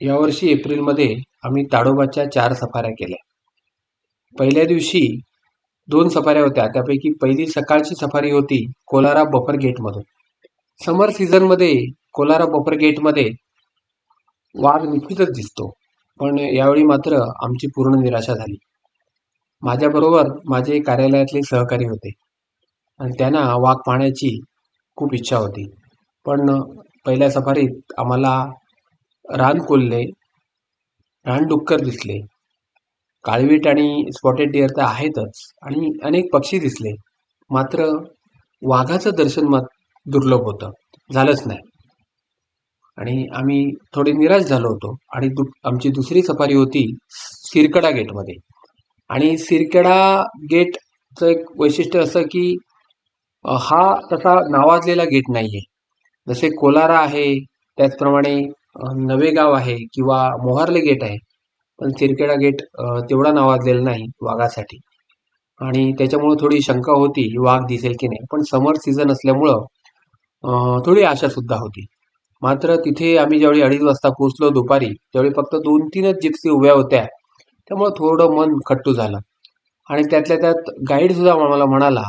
यावर्षी एप्रिलमध्ये आम्ही ताडोबाच्या 4 सफाऱ्या केल्या. पहिल्या दिवशी 2 सफाऱ्या होत्या. त्यापैकी पहिली सकाळची सफारी होती कोलारा बफर गेटमधून. समर सीझनमध्ये कोलारा बफर गेटमध्ये वाघ निश्चितच दिसतो. पण यावेळी मात्र आमची पूर्ण निराशा झाली. माझ्याबरोबर माझे कार्यालयातले सहकारी होते आणि त्यांना वाघ पाहण्याची खूप इच्छा होती. पण पहिल्या सफारीत आम्हाला रानकोल्हे, रानडुक्कर दिसले. काळवीट आणि स्पॉटेड डिअर तर आहेतच आणि अनेक पक्षी दिसले. मात्र वाघाचं दर्शन दुर्लभ होतं. झालंच नाही आणि आम्ही थोडे निराश झालो होतो आणि आमची दुसरी सफारी होती सिरकडा गेटमध्ये. आणि सिरकडा गेटचं एक वैशिष्ट्य असं की हा तसा नावाजलेला गेट नाहीये. जसे कोलारा आहे त्याचप्रमाणे नवेगाव आहे किंवा मोहार्ले गेट आहे. पण सिरखेडा गेट तेवढा नावाजलेला नाही वाघासाठी. आणि त्याच्यामुळे थोडी शंका होती वाघ दिसेल की नाही. पण समर सीझन असल्यामुळं थोडी आशा सुद्धा होती. मात्र तिथे आम्ही ज्यावेळी 2:30 वाजता पोहोचलो दुपारी, त्यावेळी फक्त 2-3च जिप्सी उभ्या होत्या. त्यामुळे थोडं मन खट्टू झालं. आणि त्यातल्या त्यात गाईड सुद्धा आम्हाला म्हणाला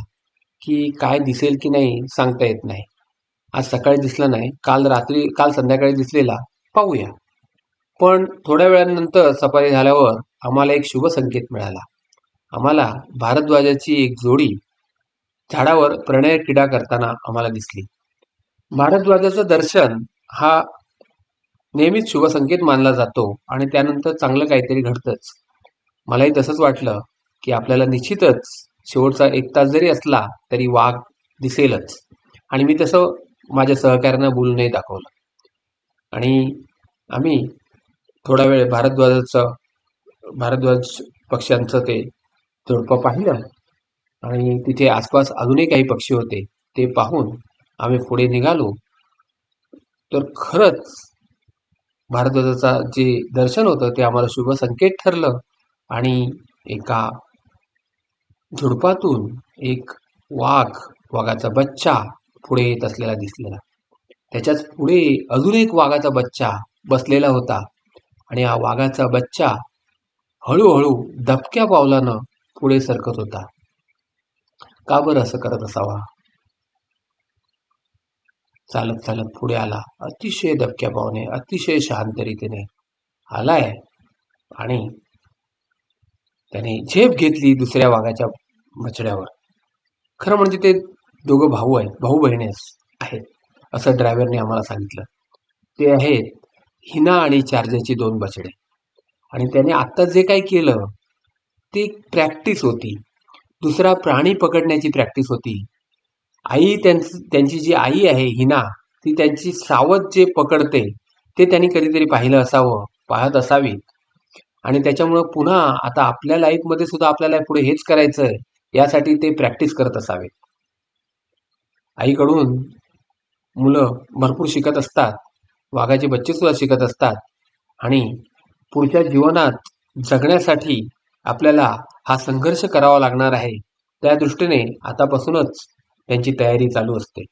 की काय दिसेल की नाही सांगता येत नाही. आज सकाळी दिसला नाही, काल संध्याकाळी दिसलेला पाहूया. पण थोड्या वेळानंतर सफारी झाल्यावर आम्हाला एक शुभ संकेत मिळाला. आम्हाला भारद्वाजाची एक जोडी झाडावर प्रणय क्रीडा करताना आम्हाला दिसली. भारद्वाजाचं दर्शन हा नेहमीच शुभ संकेत मानला जातो आणि त्यानंतर चांगलं काहीतरी घडतंच. मलाही तसंच वाटलं की आपल्याला निश्चितच शेवटचा 1 तास जरी असला तरी वाघ दिसेलच. आणि मी तसं माझ्या सहकाऱ्यांना बोलूनही दाखवलं. आणि आम्ही थोडा वेळ भारद्वाज पक्ष्यांचं ते झुडपं पाहिलं आणि तिथे आसपास अजूनही काही पक्षी होते. ते पाहून आम्ही पुढे निघालो. तर खरंच भारद्वाजाचा जे दर्शन होतं ते आम्हाला शुभ संकेत ठरलं. आणि एका झुडपातून एक वाघाचा बच्चा पुढे येत असलेला दिसलेला. त्याच्याच पुढे अजून एक वाघाचा बच्चा बसलेला होता आणि हा वाघाचा बच्चा हळूहळू दबक्या पावलानं पुढे सरकत होता. का बरं असं करत असावा? चालत चालत पुढे आला. अतिशय दबक्या पावने, अतिशय शांत रीतीने आलाय आणि त्याने झेप घेतली दुसऱ्या वाघाच्या बछड्यावर. खरं म्हणजे ते दोघं भाऊ बहिणी आहेत असं ड्रायव्हरने आम्हाला सांगितलं. ते आहेत हिना आणि चार्जरची 2 बछडे. आणि त्याने आत्ता जे काही केलं ती प्रॅक्टिस होती. दुसरा प्राणी पकडण्याची प्रॅक्टिस होती. त्यांची जी आई आहे हिना, ती त्यांची सावध जे पकडते ते त्यांनी कधीतरी पाहिलं असावं, पाहत असावी. आणि त्याच्यामुळं पुन्हा आता आपल्या लाईफमध्ये सुद्धा आपल्याला पुढे हेच करायचंय यासाठी ते प्रॅक्टिस करत असावे. आईकडून मुलं भरपूर शिकत असतात. वाघाचे बच्चे सुद्धा शिकत असतात. आणि पुढच्या जीवनात जगण्यासाठी आपल्याला हा संघर्ष करावा लागणार आहे. त्या दृष्टीने आतापासूनच त्यांची तयारी चालू असते.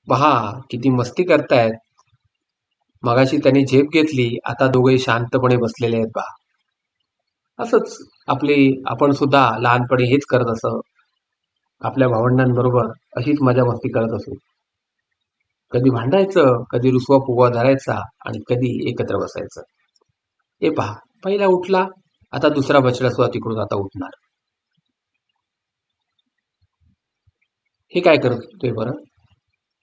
पहा किती मस्ती करतायत. मगाशी त्यांनी झेप घेतली, आता दोघे शांतपणे बसलेले आहेत पहा. असंच आपण सुद्धा लहानपणी हेच करत असं आपल्या भावंडांबरोबर अशीच मजा मस्ती करत असू. कधी भांडायचं, कधी रुसवा फुगवा धरायचा आणि कधी एकत्र बसायचं. हे पहा, पहिला उठला, आता दुसरा बछडा सुद्धा तिकडून आता उठणार. हे काय करतोय बरं?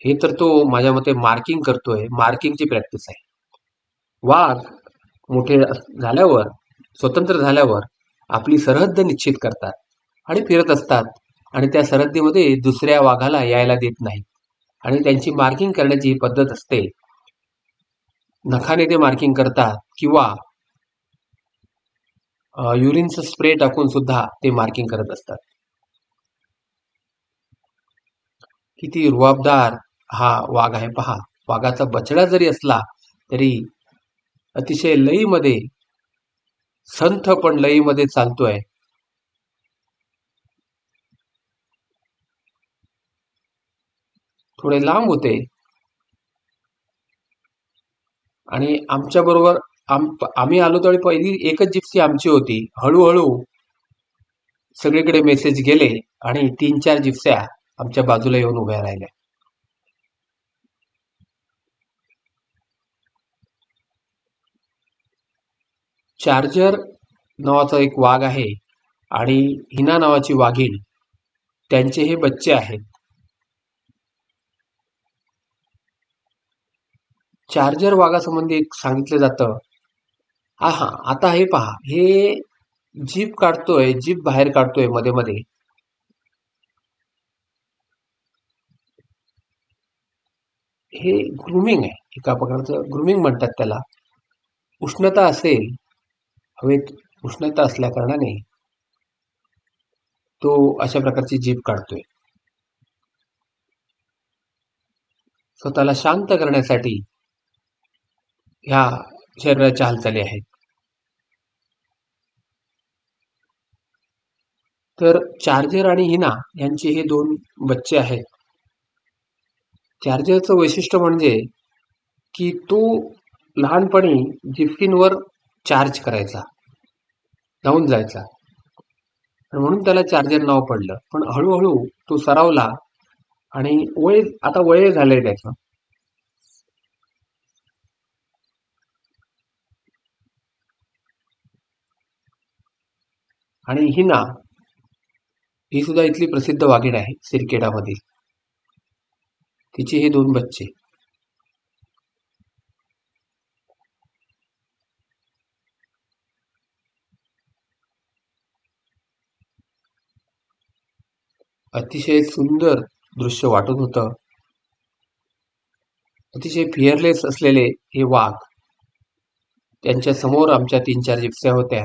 हे तर तो माझ्या मते मार्किंग करतोय. मार्किंगची प्रॅक्टिस आहे. वाघ मोठे झाल्यावर, स्वतंत्र झाल्यावर आपली सरहद्द निश्चित करतात आणि फिरत असतात. आणि त्या सरहद्दीमध्ये दुसऱ्या वाघाला यायला देत नाहीत. आणि त्यांची मार्किंग करण्याची ही पद्धत असते. नखाने ते मार्किंग करतात किंवा युरिनचं स्प्रे टाकून सुद्धा ते मार्किंग करत असतात. किती रुबाबदार हा वाघ आहे पहा. वाघाचा बछडा जरी असला तरी अतिशय लईमध्ये, संथ पण लईमध्ये चालतोय. थोडे लांब होते आणि आमच्या बरोबर आम्ही आलो त्यावेळी पहिली एकच जिप्सी आमची होती. हळूहळू सगळीकडे मेसेज गेले आणि 3-4 जिप्स्या आमच्या बाजूला येऊन उभ्या राहिल्या. चार्जर नावाचा एक वाघ आहे आणि हिना नावाची वाघीण, त्यांचे हे बच्चे आहेत. चार्जर वाघासंबंधी एक सांगितलं जातं. हा, आता हे पहा, हे जीभ काढतोय, जीभ बाहेर काढतोय मध्ये मध्ये. हे ग्रुमिंग आहे, एका प्रकारचं ग्रुमिंग म्हणतात त्याला. उष्णता असेल, हवेत उष्णता असल्या कारणाने तो अशा प्रकारची जीभ काढतोय. स्वतःला शांत करण्यासाठी ह्या शरीराच्या हालचाली आहेत. तर चार्जर आणि हिना यांचे हे 2 बच्चे आहेत. चार्जरचं वैशिष्ट्य म्हणजे की तो लहानपणी जिप्सींवर चार्ज करायचा, जाऊन जायचा, आणि म्हणून त्याला चार्जर नाव पडलं. पण हळूहळू तो सरावला आणि आता वय झालंय त्याचं. आणि हिना ही सुद्धा इथली प्रसिद्ध वाघीण आहे सिरखेडामधील. तिचे हे 2 बच्चे. अतिशय सुंदर दृश्य वाटत होतं. अतिशय फिअरलेस असलेले हे वाघ, त्यांच्या समोर आमच्या 3-4 जिप्स्या होत्या,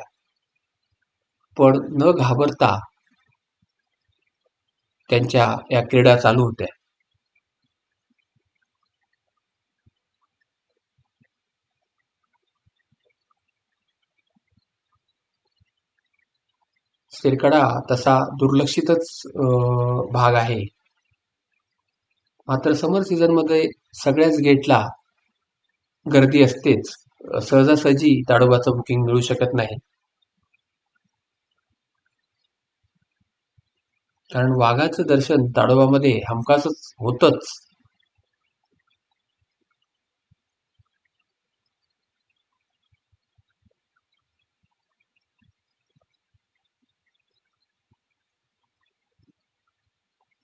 पण न घाबरता त्यांच्या या क्रीडा चालू होत्या. सिरकडा तसा दुर्लक्षितच भाग आहे. मात्र समर सीझन मध्ये सगळ्याच गेटला गर्दी असतेच. सहजासहजी ताडोबाचं बुकिंग मिळू शकत नाही, कारण वाघाचं दर्शन ताडोबामध्ये हमखासच होतच.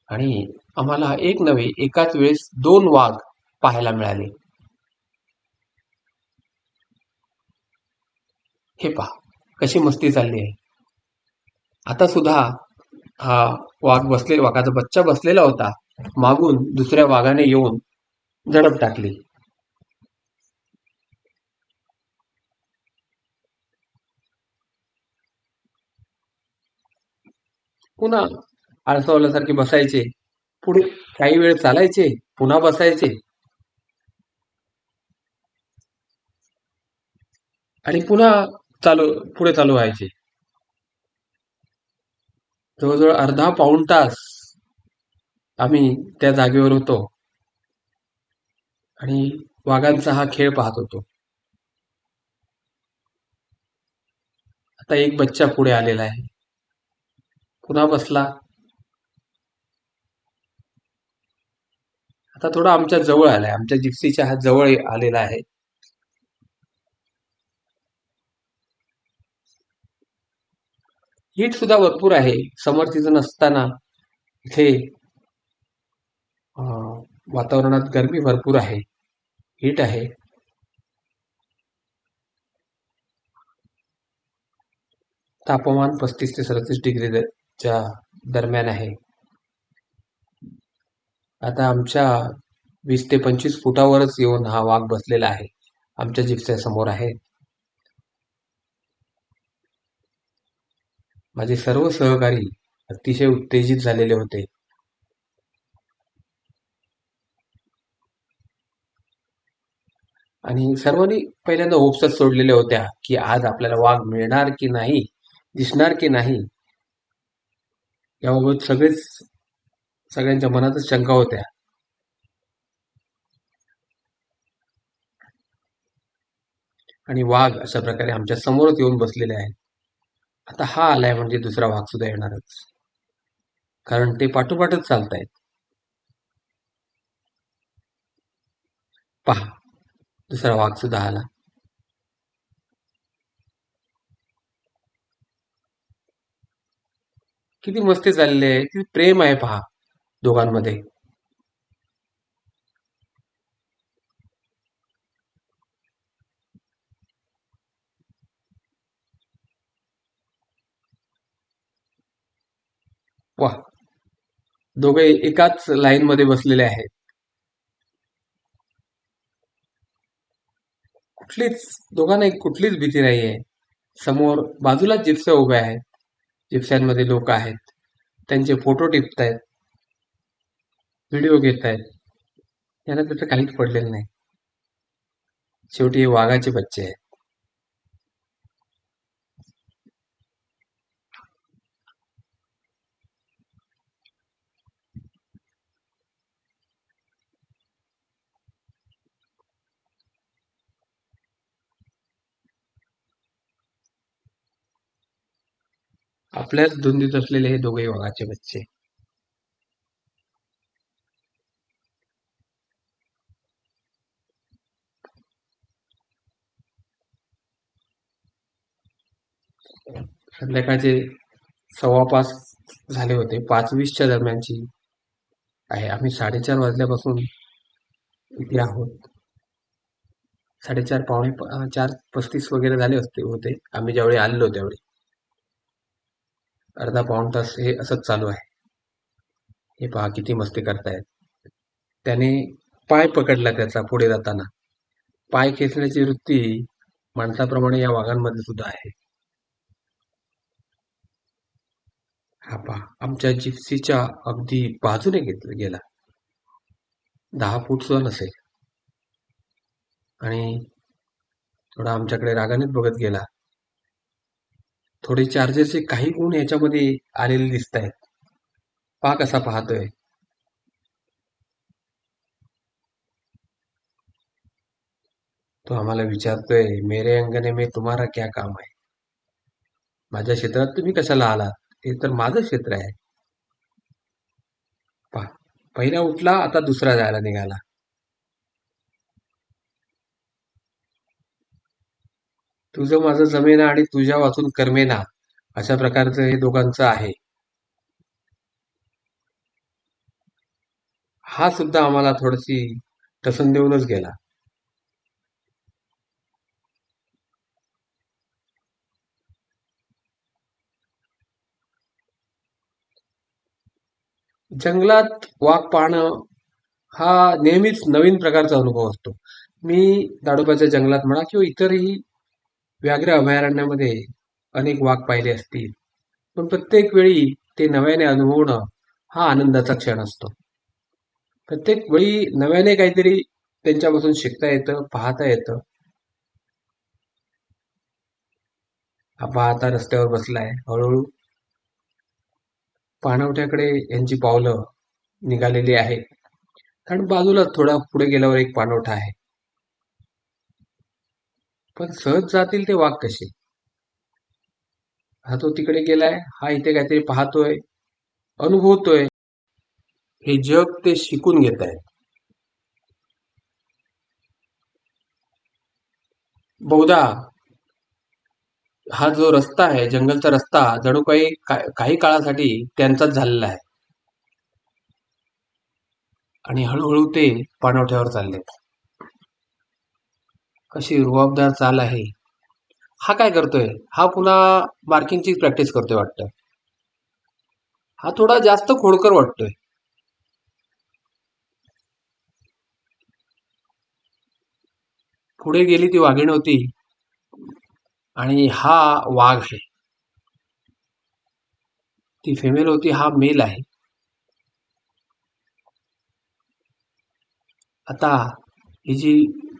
आणि आम्हाला एक नव्हे, एकाच वेळेस 2 वाघ पाहायला मिळाले. हे पहा, कशी मस्ती चालली आहे. आता सुद्धा हा वाघाचा बच्चा बसलेला होता, मागून दुसऱ्या वाघाने येऊन झडप टाकली. पुन्हा आळसावल्यासारखे बसायचे, पुढे काही वेळ चालायचे, पुन्हा बसायचे आणि पुन्हा पुढे चालू व्हायचे. जवळजवळ अर्धा पाऊण तास आम्ही त्या जागेवर होतो आणि वाघांचा हा खेळ पाहत होतो. आता एक बच्चा पुढे आलेला आहे, पुन्हा बसला. आता थोडा आमच्या जवळ आलाय, आमच्या जिप्सीच्या हा जवळ आलेला आहे. हीट सुद्धा भरपूर आहे. समर सीझन असताना इथे वातावरणात गरमी भरपूर आहे, हीट आहे. तापमान 35 ते 37 डिग्रीच्या दरम्यान आहे. आता आमच्या 20 ते 25 फुटावरच येऊन हा वाघ बसलेला आहे, आमच्या जिप्स्या समोर आहे. माझे सर्व सहकारी अतिशय उत्तेजित झालेले होते. आणि सर्वांनी पहिल्यांदा होप्सच सोडलेल्या होत्या की आज आपल्याला वाघ मिळणार की नाही, दिसणार की नाही, याबाबत सगळ्यांच्या मनातच शंका होत्या. आणि वाघ अशा प्रकारे आमच्या समोरच येऊन बसलेले आहेत. आता हा आलाय म्हणजे दुसरा वाघ सुद्धा येणारच, कारण ते पाठोपाठच चालतायत. पहा, दुसरा वाघ सुद्धा आला. किती मस्ती चाललेली आहे, किती प्रेम आहे पहा दोघांमध्ये. वा, दोघे एकाच लाईन मध्ये बसलेले आहेत. कुठलीच दोघांना कुठलीच भीती नाहीये. समोर बाजूलाच जिप्स्या उभ्या आहेत. जिप्स्यांमध्ये लोक आहेत. त्यांचे फोटो टिपतायत, व्हिडिओ घेत आहेत. त्यांना त्याचं काहीच पडलेलं नाही. शेवटी हे वाघाचे बच्चे आहेत. आपल्याच धुंदीत असलेले हे दोघे वाघाचे बच्चे. संध्याकाळचे 5:15 झाले होते. 5:20च्या दरम्यानची आहे. आम्ही 4:30 वाजल्यापासून इथे आहोत. 4:30 4:35 वगैरे झाले होते आम्ही ज्यावेळी आलेलो त्यावेळी. अर्धा पाऊण तास हे असंच चालू आहे. हे पहा किती मस्ती करतायत. त्याने पाय पकडला त्याचा पुढे जाताना. पाय खेचण्याची वृत्ती माणसाप्रमाणे या वाघांमध्ये सुद्धा आहे. हा पहा, आमच्या जिप्सीच्या अगदी बाजूने गेला. 10 फूट सुद्धा नसेल. आणि थोडा आमच्याकडे रागानेच बघत गेला. थोडे चार्जेसचे काही गुण याच्यामध्ये आलेले दिसत आहेत. पहा कसा पाहतोय. तो आम्हाला विचारतोय, मेरे अंगणे में तुम्हारा क्या काम आहे? माझ्या क्षेत्रात तुम्ही कशाला आलात? हे तर माझं क्षेत्र आहे. पहा, पहिला उठला, आता दुसरा जायला निघाला. तुझं माझं जमेना आणि तुझ्या वाचून करमेना, अशा प्रकारचं हे दोघांचं आहे. हा सुद्धा आम्हाला थोडीशी टसन देऊनच गेला. जंगलात वाघ पाहणं हा नेहमीच नवीन प्रकारचा अनुभव असतो. मी दाडोबाच्या जंगलात म्हणा किंवा इतरही व्याघ्र अभयारण्यामध्ये अनेक वाघ पाहिले असतील. पण प्रत्येक वेळी ते नव्याने अनुभवणं हा आनंदाचा क्षण असतो. प्रत्येक वेळी नव्याने काहीतरी त्यांच्यापासून शिकता येतं, पाहता येतं. हा पहा आता रस्त्यावर बसलाय. हळूहळू पाणवठ्याकडे यांची पावलं निघालेली आहेत. कारण बाजूला थोडा पुढे गेल्यावर एक पाणवठा आहे. पण सहज जातील ते वाघ कसे? हा तो तिकडे गेलाय, हा इथे काहीतरी पाहतोय, अनुभवतोय. हे जग ते शिकून घेत आहेत. बहुधा हा जो रस्ता आहे, जंगलचा रस्ता, जणू काही काळासाठी त्यांचाच झालेला आहे. आणि हळूहळू ते पाणवठ्यावर चाललेत. कशी रुबाबदार चाल आहे. हा काय करतोय? हा पुन्हा मार्किंगची प्रॅक्टिस करतोय वाटतं. हा थोडा जास्त खोडकर वाटतोय. पुढे गेली ती वाघीण होती आणि हा वाघ आहे. ती फिमेल होती, हा मेल आहे. आता ही जी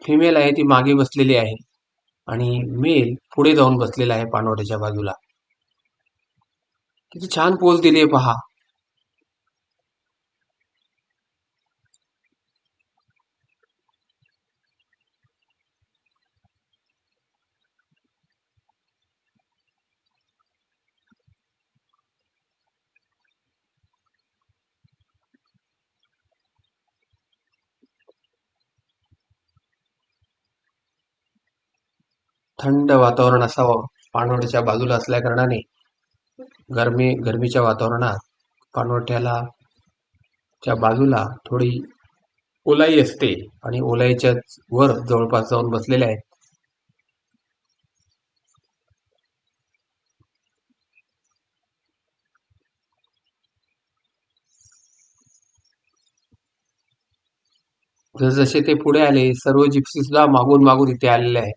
फिमेल आहे ती मागे बसलेली आहे आणि मेल पुढे जाऊन बसलेला आहे पाणवठ्याच्या बाजूला. किती छान पोज दिली पहा. थंड वातावरण असावं पाणवठ्याच्या बाजूला असल्या कारणाने गरमीच्या वातावरणात पाणवठ्याला च्या बाजूला थोडी ओलाई असते आणि ओलाईच्या वर जवळपास जाऊन बसलेले आहेत. जसजसे ते पुढे आले सर्व जिप्सी सुद्धा मागून मागून इथे आलेले आहेत.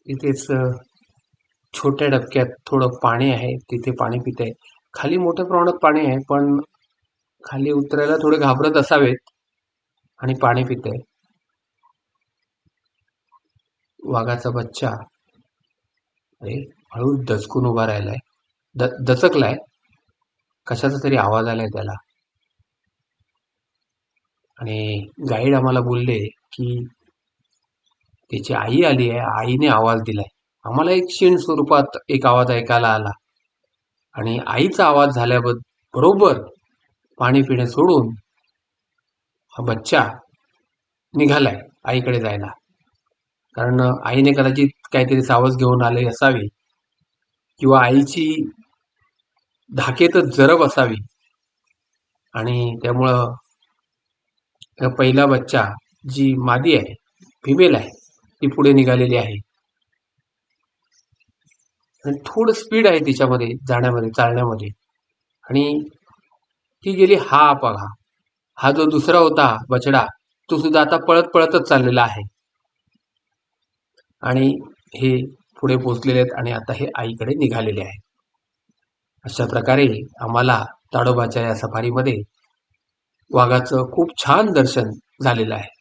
इथेच छोट्या डबक्यात थोडं पाणी आहे, तिथे पाणी पित आहे. खाली मोठ्या प्रमाणात पाणी आहे, पण खाली उतरायला थोडे घाबरत असावेत आणि पाणी पित आहे. वाघाचा बच्चा हळूच दचकून उभा राहिलाय, दचकलाय. कशाचा तरी आवाज आलाय त्याला. आणि गाईड आम्हाला बोलले की त्याची आई आली आहे, आईने आवाज दिलाय. आम्हाला एक क्षीण स्वरूपात एक आवाज ऐकायला आला आणि आईचा आवाज बरोबर पाणी पिणे सोडून हा बच्चा निघालाय आईकडे जायला. कारण आईने कदाचित काहीतरी सावज घेऊन आले असावी किंवा आईची धाकेतच जरब असावी आणि त्यामुळं पहिला बच्चा जी मादी आहे, फिमेल आहे, ती पुढे निघालेली आहे आणि थोडं स्पीड आहे तिच्यामध्ये जाण्यामध्ये, चालण्यामध्ये. आणि ती गेली बघा. हा जो दुसरा होता बछडा तो सुद्धा आता पळत पळतच चाललेला आहे आणि हे पुढे पोहोचलेले आहेत आणि आता हे आईकडे निघालेले आहे. अशा प्रकारे आम्हाला ताडोबाच्या या सफारीमध्ये वाघाचं खूप छान दर्शन झालेलं आहे.